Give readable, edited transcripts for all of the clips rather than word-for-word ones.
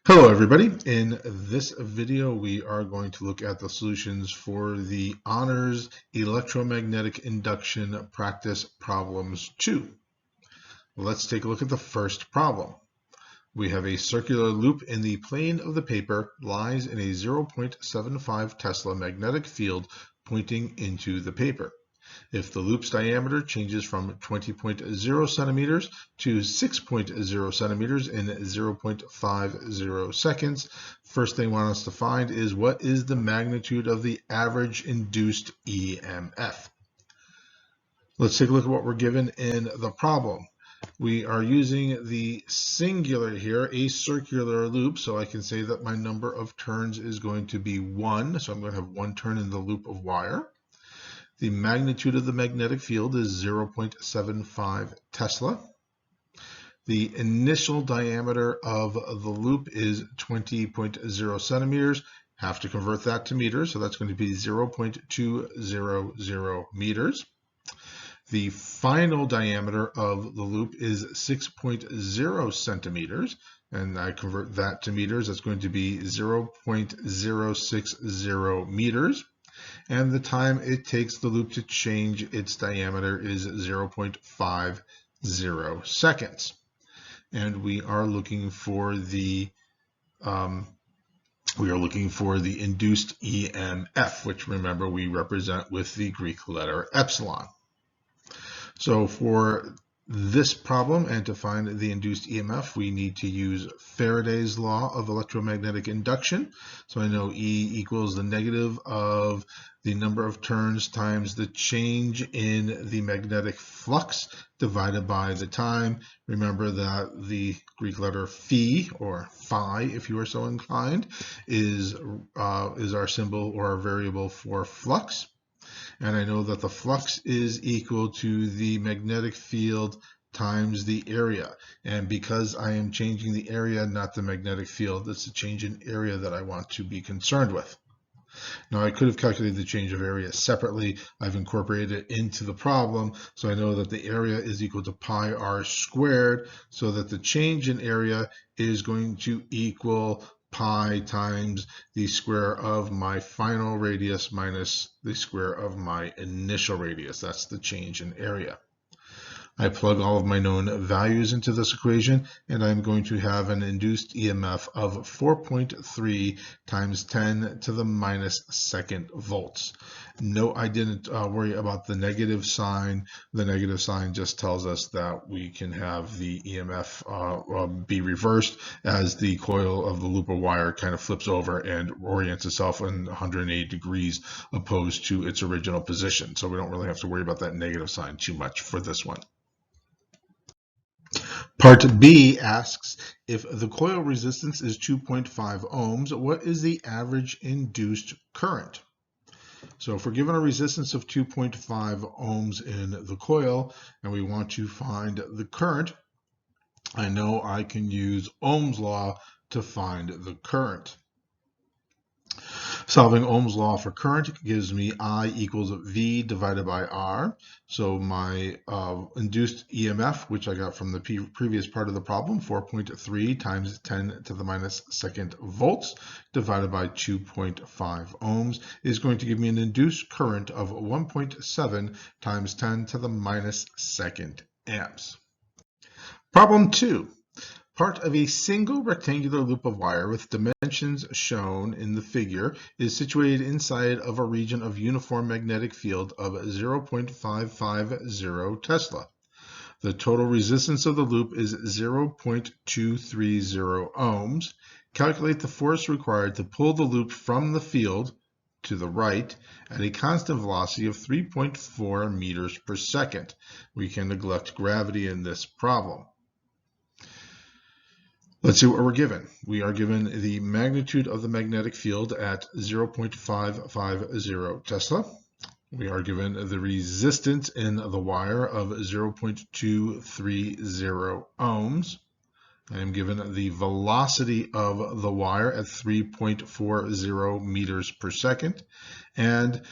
Hello everybody. In this video we are going to look at the solutions for the Honors Electromagnetic Induction Practice Problems 2. Let's take a look at the first problem. We have a circular loop in the plane of the paper lies in a 0.75 Tesla magnetic field pointing into the paper. If the loop's diameter changes from 20.0 centimeters to 6.0 centimeters in 0.50 seconds, first thing they want us to find is what is the magnitude of the average induced EMF. Let's take a look at what we're given in the problem. We are using the singular here, a circular loop, so I can say that my number of turns is going to be 1, so I'm going to have 1 turn in the loop of wire. The magnitude of the magnetic field is 0.75 Tesla. The initial diameter of the loop is 20.0 centimeters. Have to convert that to meters, so that's going to be 0.200 meters. The final diameter of the loop is 6.0 centimeters, and I convert that to meters. That's going to be 0.060 meters. And the time it takes the loop to change its diameter is 0.50 seconds. And we are looking for the induced EMF, which remember we represent with the Greek letter epsilon. So for this problem and to find the induced EMF, we need to use Faraday's law of electromagnetic induction. So I know E equals the negative of the number of turns times the change in the magnetic flux divided by the time. Remember that the Greek letter phi, or phi if you are so inclined, is our symbol or our variable for flux. And I know that the flux is equal to the magnetic field times the area. And because I am changing the area, not the magnetic field, it's a change in area that I want to be concerned with. Now I could have calculated the change of area separately. I've incorporated it into the problem, so I know that the area is equal to pi r squared, so that the change in area is going to equal pi times the square of my final radius minus the square of my initial radius. That's the change in area. I plug all of my known values into this equation, and I'm going to have an induced EMF of 4.3 times 10 to the minus second volts. No, I didn't worry about the negative sign. The negative sign just tells us that we can have the EMF be reversed as the coil of the loop of wire kind of flips over and orients itself in 180 degrees opposed to its original position. So we don't really have to worry about that negative sign too much for this one. Part B asks, if the coil resistance is 2.5 ohms, what is the average induced current? So if we're given a resistance of 2.5 ohms in the coil and we want to find the current, I know I can use Ohm's law to find the current. Solving Ohm's law for current gives me I equals V divided by R. So my induced EMF, which I got from the previous part of the problem, 4.3 times 10 to the minus second volts divided by 2.5 ohms, is going to give me an induced current of 1.7 times 10 to the minus second amps. Problem 2. Part of a single rectangular loop of wire with dimensions shown in the figure is situated inside of a region of uniform magnetic field of 0.550 Tesla. The total resistance of the loop is 0.230 ohms. Calculate the force required to pull the loop from the field to the right at a constant velocity of 3.4 meters per second. We can neglect gravity in this problem. Let's see what we're given. We are given the magnitude of the magnetic field at 0.550 Tesla. We are given the resistance in the wire of 0.230 ohms. I am given the velocity of the wire at 3.40 meters per second. And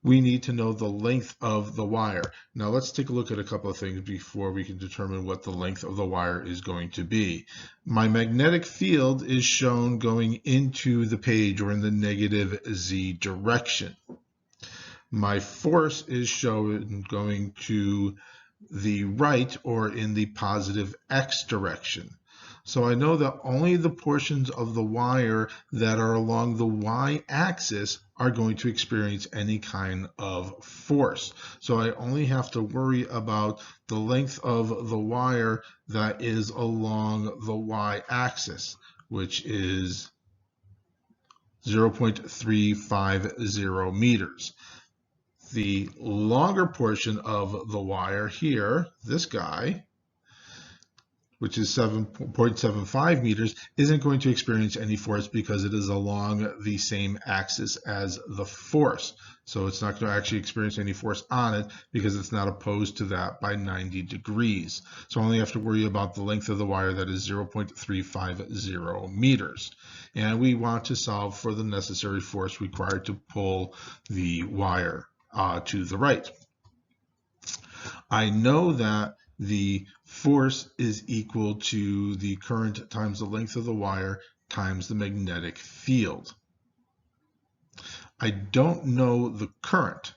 we need to know the length of the wire. Now let's take a look at a couple of things before we can determine what the length of the wire is going to be. My magnetic field is shown going into the page or in the negative Z direction. My force is shown going to the right or in the positive X direction. So I know that only the portions of the wire that are along the Y-axis are going to experience any kind of force. So I only have to worry about the length of the wire that is along the Y-axis, which is 0.350 meters. The longer portion of the wire here, this guy, which is 7.75 meters, isn't going to experience any force because it is along the same axis as the force. So it's not going to actually experience any force on it because it's not opposed to that by 90 degrees. So I only have to worry about the length of the wire, that is 0.350 meters. And we want to solve for the necessary force required to pull the wire to the right. I know that the force is equal to the current times the length of the wire times the magnetic field. I don't know the current,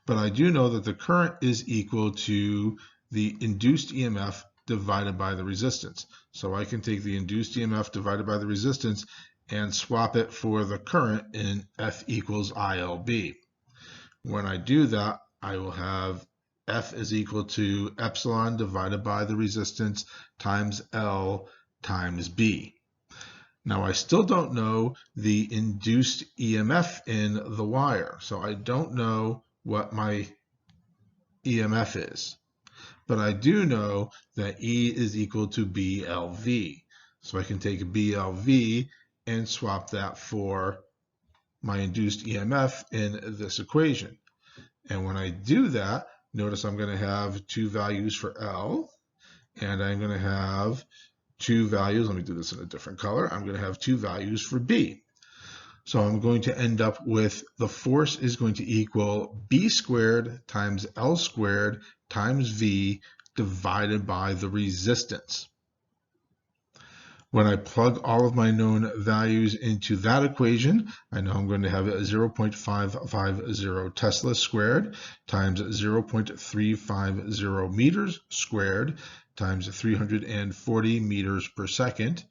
but I do know that the current is equal to the induced EMF divided by the resistance. So I can take the induced EMF divided by the resistance and swap it for the current in F equals ILB. When I do that, I will have F is equal to epsilon divided by the resistance times L times B. Now I still don't know the induced EMF in the wire, so I don't know what my EMF is. But I do know that E is equal to BLV. So I can take BLV and swap that for my induced EMF in this equation. And when I do that, notice I'm going to have two values for L, and I'm going to have two values. Let me do this in a different color. I'm going to have two values for B. So I'm going to end up with the force is going to equal B squared times L squared times V divided by the resistance. When I plug all of my known values into that equation, I know I'm going to have 0.550 Tesla squared times 0.350 meters squared times 340 meters per second.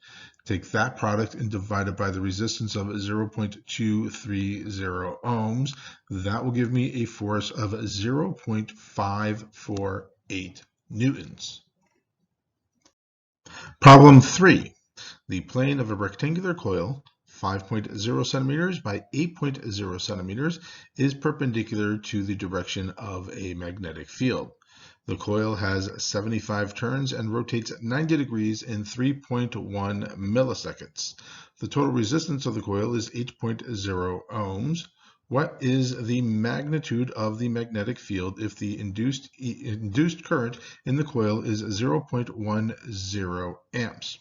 Take that product and divide it by the resistance of 0.230 ohms. That will give me a force of 0.548 newtons. Problem 3. The plane of a rectangular coil, 5.0 centimeters by 8.0 centimeters, is perpendicular to the direction of a magnetic field. The coil has 75 turns and rotates 90 degrees in 3.1 milliseconds. The total resistance of the coil is 8.0 ohms. What is the magnitude of the magnetic field if the induced current in the coil is 0.10 amps?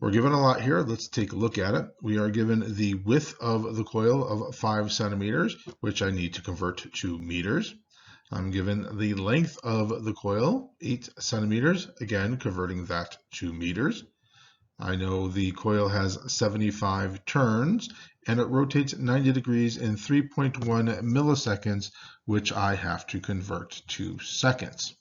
We're given a lot here. Let's take a look at it. We are given the width of the coil of 5 centimeters, which I need to convert to meters. I'm given the length of the coil, 8 centimeters, again, converting that to meters. I know the coil has 75 turns, and it rotates 90 degrees in 3.1 milliseconds, which I have to convert to seconds.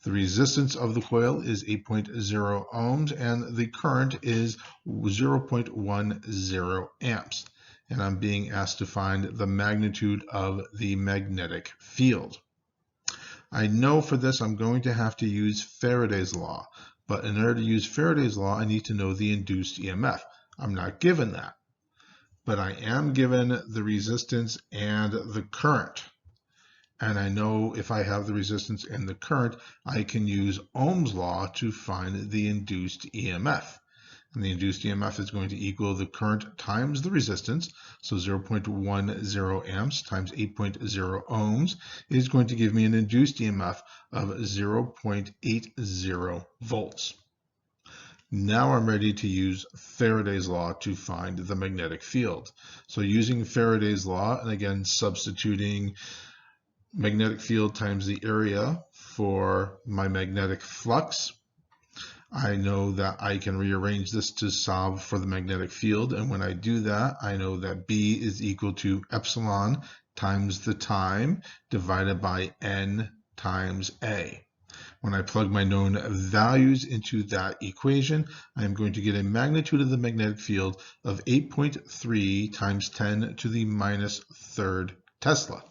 The resistance of the coil is 8.0 ohms, and the current is 0.10 amps. And I'm being asked to find the magnitude of the magnetic field. I know for this I'm going to have to use Faraday's law, but in order to use Faraday's law, I need to know the induced EMF. I'm not given that, but I am given the resistance and the current. And I know if I have the resistance and the current, I can use Ohm's law to find the induced EMF. And the induced EMF is going to equal the current times the resistance. So 0.10 amps times 8.0 ohms is going to give me an induced EMF of 0.80 volts. Now I'm ready to use Faraday's law to find the magnetic field. So using Faraday's law, and again substituting magnetic field times the area for my magnetic flux, I know that I can rearrange this to solve for the magnetic field. And when I do that, I know that B is equal to epsilon times the time divided by N times A. When I plug my known values into that equation, I'm going to get a magnitude of the magnetic field of 8.3 times 10 to the minus third Tesla.